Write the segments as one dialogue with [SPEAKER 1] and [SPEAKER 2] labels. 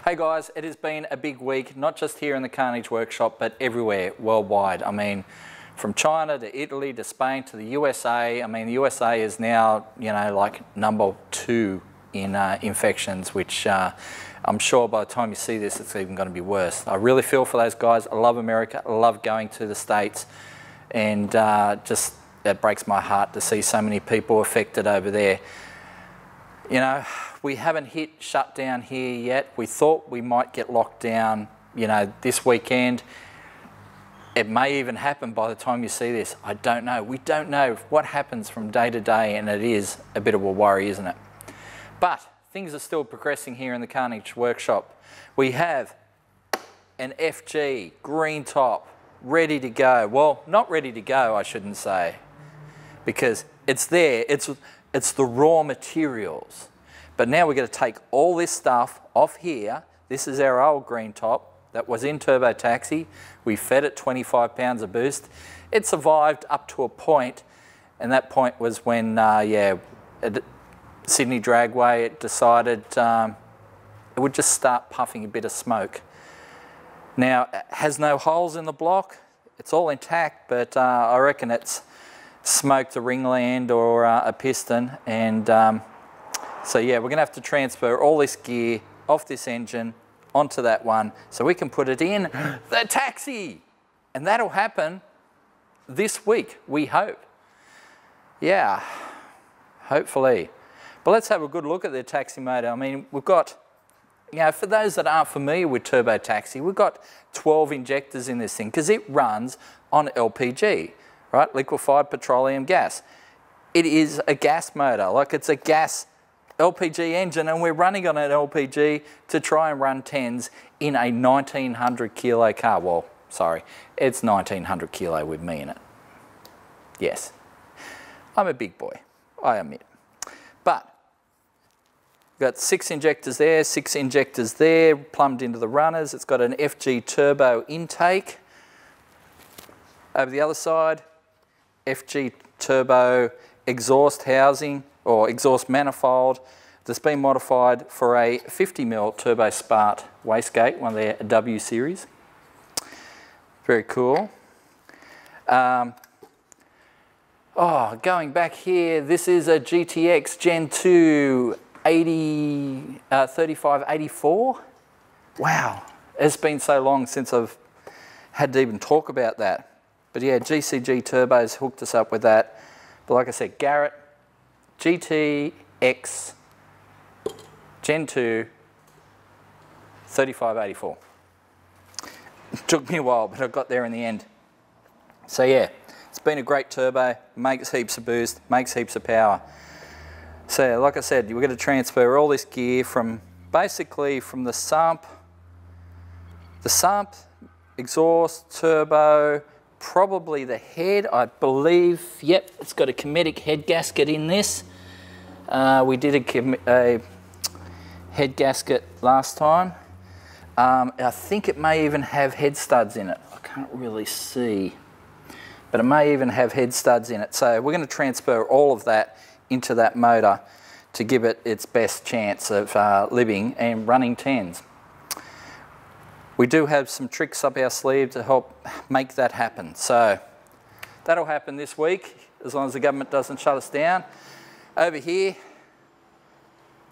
[SPEAKER 1] Hey guys, it has been a big week, not just here in the Carnage workshop, but everywhere worldwide. I mean, from China to Italy to Spain to the USA. I mean, the USA is now, you know, like #2 in infections, which I'm sure by the time you see this, it's even going to be worse. I really feel for those guys. I love America. I love going to the States, and just it breaks my heart to see so many people affected over there. You know, we haven't hit shutdown here yet. We thought we might get locked down, you know, this weekend. It may even happen by the time you see this. I don't know. We don't know what happens from day to day, and it is a bit of a worry, isn't it? But things are still progressing here in the Carnage workshop. We have an FG green top ready to go. Well, not ready to go, I shouldn't say, because it's there. It's the raw materials. But now we're going to take all this stuff off here. This is our old green top that was in Turbo Taxi. We fed it 25 pounds of boost. It survived up to a point, and that point was when, Sydney Dragway, it decided it would just start puffing a bit of smoke. Now, it has no holes in the block. It's all intact, but I reckon it's smoked a ringland or a piston, and so yeah, we're going to have to transfer all this gear off this engine onto that one so we can put it in the taxi, and that'll happen this week, we hope. Yeah, hopefully. But let's have a good look at the taxi motor. I mean, we've got, you know, for those that aren't familiar with Turbo Taxi, we've got 12 injectors in this thing because it runs on LPG. Right, liquefied petroleum gas. It is a gas motor, like it's a gas LPG engine, and we're running on an LPG to try and run 10s in a 1900 kilo car. Well, sorry, it's 1900 kilo with me in it. Yes, I'm a big boy, I admit. But we've got 6 injectors there, 6 injectors there, plumbed into the runners. It's got an FG turbo intake. Over the other side, FG turbo exhaust housing or exhaust manifold that's been modified for a 50mm turbo Spart wastegate, one of their W series. Very cool. Going back here, this is a GTX Gen 2 3584. Wow, it's been so long since I've had to even talk about that. But yeah, GCG Turbos hooked us up with that. But like I said, Garrett, GTX Gen 2 3584. It took me a while, but I got there in the end. So yeah, it's been a great turbo, makes heaps of boost, makes heaps of power. So like I said, we're going to transfer all this gear from basically from the sump, exhaust, turbo, probably the head, I believe. Yep, it's got a Kinetic head gasket in this. We did a head gasket last time. I think it may even have head studs in it. I can't really see, but it may even have head studs in it. So we're going to transfer all of that into that motor to give it its best chance of living and running 10s. We do have some tricks up our sleeve to help make that happen. So that'll happen this week, as long as the government doesn't shut us down. Over here,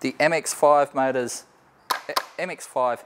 [SPEAKER 1] the MX-5 motors, MX-5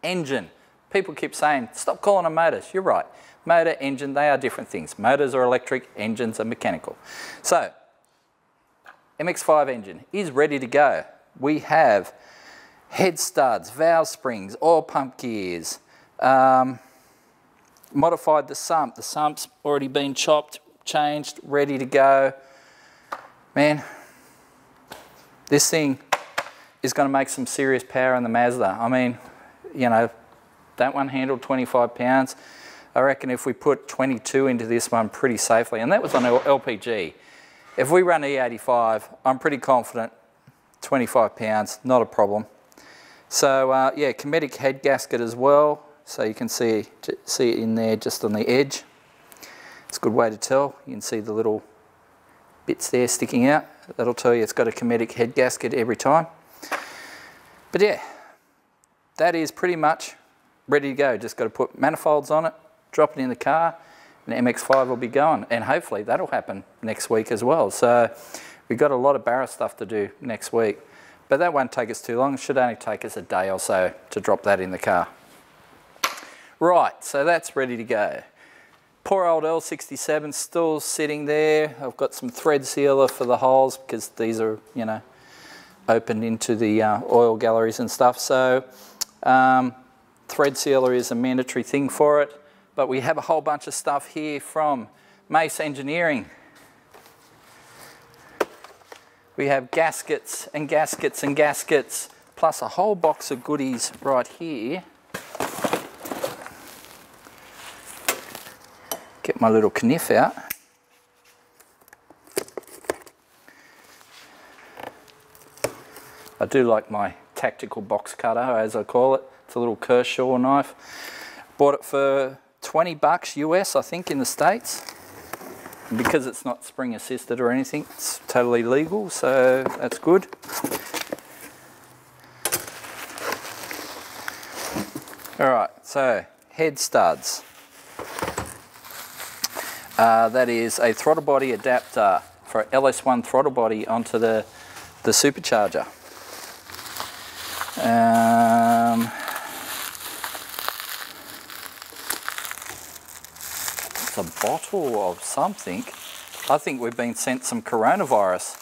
[SPEAKER 1] engine. People keep saying, stop calling them motors. You're right. Motor, engine, they are different things. Motors are electric, engines are mechanical. So, MX-5 engine is ready to go. We have head studs, valve springs, oil pump gears, modified the sump. The sump's already been chopped, changed, ready to go. Man, this thing is going to make some serious power in the Mazda. I mean, you know, that one handled 25 pounds. I reckon if we put 22 into this one pretty safely, and that was on LPG. If we run E85, I'm pretty confident 25 pounds, not a problem. So yeah, Kinetic head gasket as well, so you can see it in there just on the edge. It's a good way to tell. You can see the little bits there sticking out. That'll tell you it's got a Kinetic head gasket every time. But yeah, that is pretty much ready to go. Just got to put manifolds on it, drop it in the car, and the MX-5 will be going. And hopefully that'll happen next week as well. So we've got a lot of barra stuff to do next week. But that won't take us too long. It should only take us a day or so to drop that in the car. Right, so that's ready to go. Poor old L67 still sitting there. I've got some thread sealer for the holes because these are, you know, opened into the oil galleries and stuff. So thread sealer is a mandatory thing for it. But we have a whole bunch of stuff here from Mace Engineering. We have gaskets and gaskets and gaskets, plus a whole box of goodies right here. Get my little kniff out. I do like my tactical box cutter, as I call it. It's a little Kershaw knife. Bought it for 20 bucks US, I think, in the States. And because it's not spring assisted or anything, it's totally legal, so that's good. All right, so head studs. That is a throttle body adapter for LS1 throttle body onto the supercharger. It's a bottle of something. I think we've been sent some coronavirus.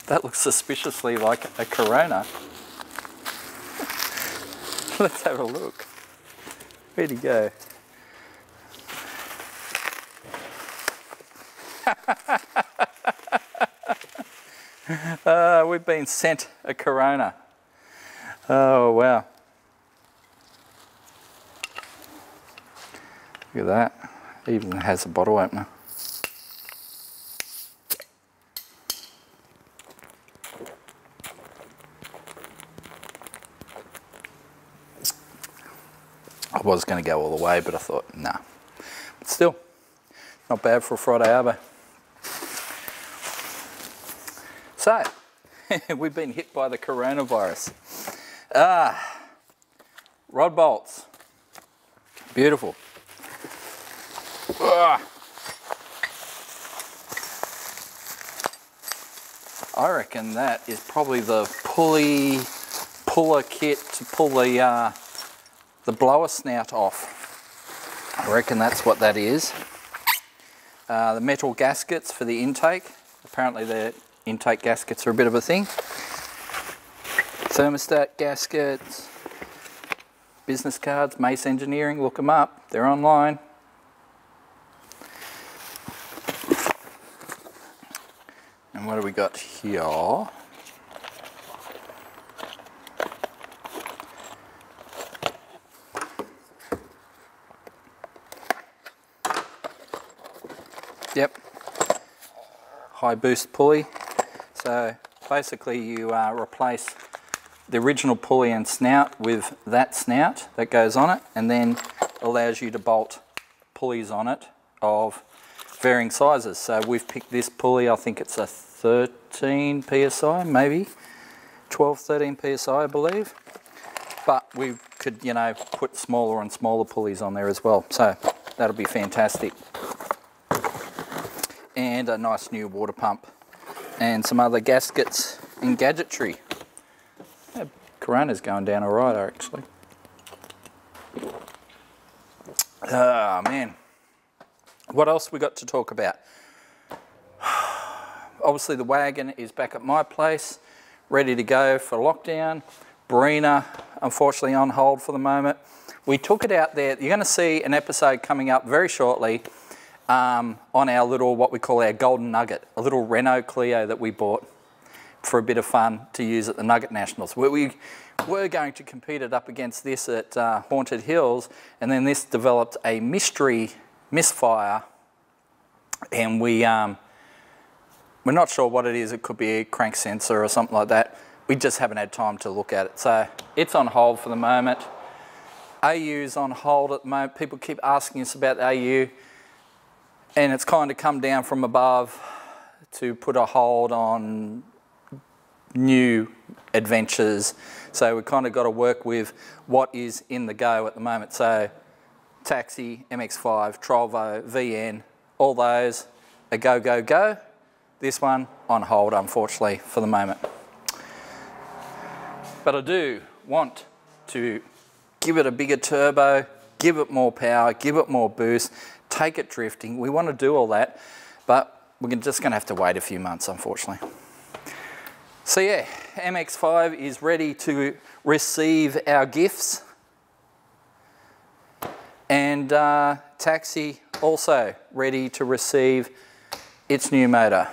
[SPEAKER 1] That looks suspiciously like a Corona. Let's have a look. Where'd he go? We've been sent a Corona. Oh, wow. Look at that. It even has a bottle opener. I was going to go all the way, but I thought, nah. But still, not bad for a Friday arbo. So, we've been hit by the coronavirus. Rod bolts. Beautiful. I reckon that is probably the puller kit to pull the blower snout off. I reckon that's what that is. The metal gaskets for the intake. Apparently the intake gaskets are a bit of a thing. Thermostat gaskets. Business cards, Mace Engineering, look them up. They're online. And what do we got here? Yep, high boost pulley. So basically you replace the original pulley and snout with that snout that goes on it, and then allows you to bolt pulleys on it of varying sizes. So we've picked this pulley, I think it's a 13 psi, maybe 12, 13 psi, I believe. But we could, you know, put smaller and smaller pulleys on there as well. So that'll be fantastic. And a nice new water pump and some other gaskets and gadgetry. Yeah, Corona's going down all right, actually. Oh man, what else we got to talk about? Obviously the wagon is back at my place, ready to go for lockdown. Barina, unfortunately on hold for the moment. We took it out there. You're going to see an episode coming up very shortly on our little, what we call our golden nugget, a little Renault Clio that we bought for a bit of fun to use at the Nugget Nationals. We were going to compete it up against this at Haunted Hills, and then this developed a mystery misfire, and we're not sure what it is. It could be a crank sensor or something like that. We just haven't had time to look at it. So it's on hold for the moment. AU's on hold at the moment. People keep asking us about the AU. And it's kind of come down from above to put a hold on new adventures. So we've kind of got to work with what is in the go at the moment. So Taxi, MX5, Trovo, VN, all those are go, go, go. This one on hold, unfortunately, for the moment. But I do want to give it a bigger turbo, give it more power, give it more boost, take it drifting. We want to do all that, but we're just going to have to wait a few months, unfortunately. So yeah, MX5 is ready to receive our gifts. And Taxi also ready to receive its new motor.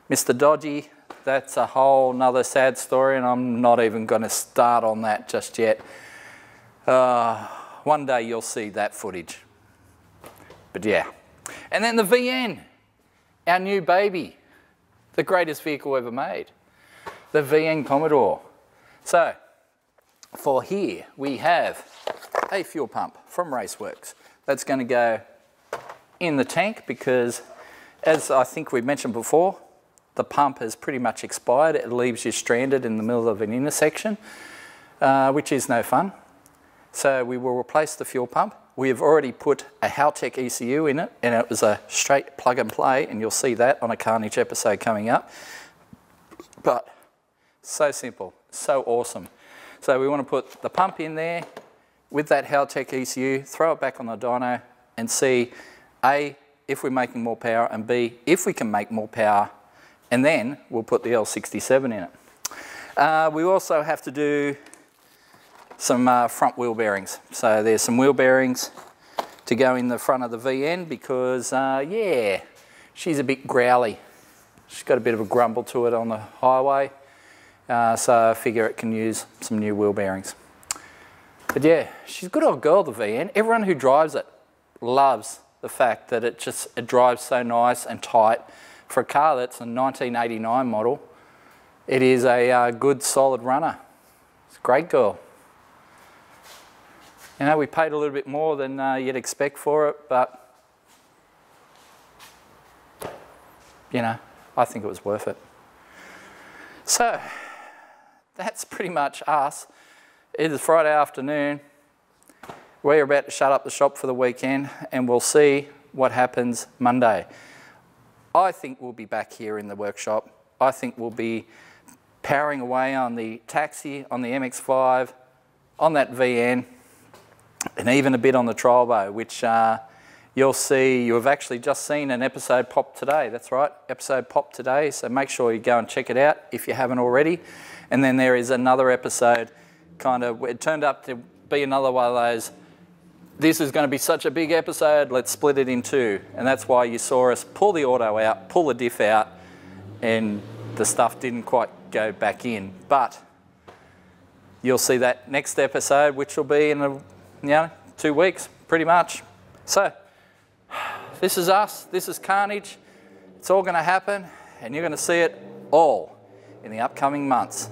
[SPEAKER 1] Mr. Dodgy, that's a whole nother sad story, and I'm not even going to start on that just yet. One day you'll see that footage. But yeah. And then the VN, our new baby, the greatest vehicle ever made, the VN Commodore. So, for here we have a fuel pump from Raceworks. That's going to go in the tank because, as I think we mentioned before, the pump has pretty much expired. It leaves you stranded in the middle of an intersection, which is no fun. So we will replace the fuel pump. We have already put a Haltech ECU in it, and it was a straight plug and play, and you'll see that on a Carnage episode coming up. But so simple, so awesome. So we want to put the pump in there with that Haltech ECU, throw it back on the dyno and see A, if we're making more power, and B, if we can make more power, and then we'll put the L67 in it. We also have to do some front wheel bearings. So there's some wheel bearings to go in the front of the VN because, yeah, she's a bit growly. She's got a bit of a grumble to it on the highway. So I figure it can use some new wheel bearings. But yeah, she's a good old girl, the VN. Everyone who drives it loves the fact that it drives so nice and tight. For a car that's a 1989 model, it is a good solid runner. It's a great girl. You know, we paid a little bit more than you'd expect for it, but you know, I think it was worth it. So that's pretty much us. It is Friday afternoon. We're about to shut up the shop for the weekend, and we'll see what happens Monday. I think we'll be back here in the workshop. I think we'll be powering away on the Taxi, on the MX5, on that VN, and even a bit on the Trovo, which you'll see. You have actually just seen an episode pop today. That's right, episode pop today. So make sure you go and check it out if you haven't already. And then there is another episode, it turned up to be another one of those, this is going to be such a big episode, let's split it in two. And that's why you saw us pull the auto out, pull the diff out, and the stuff didn't quite go back in. But you'll see that next episode, which will be in 2 weeks, pretty much. So this is us, this is Carnage. It's all going to happen, and you're going to see it all in the upcoming months.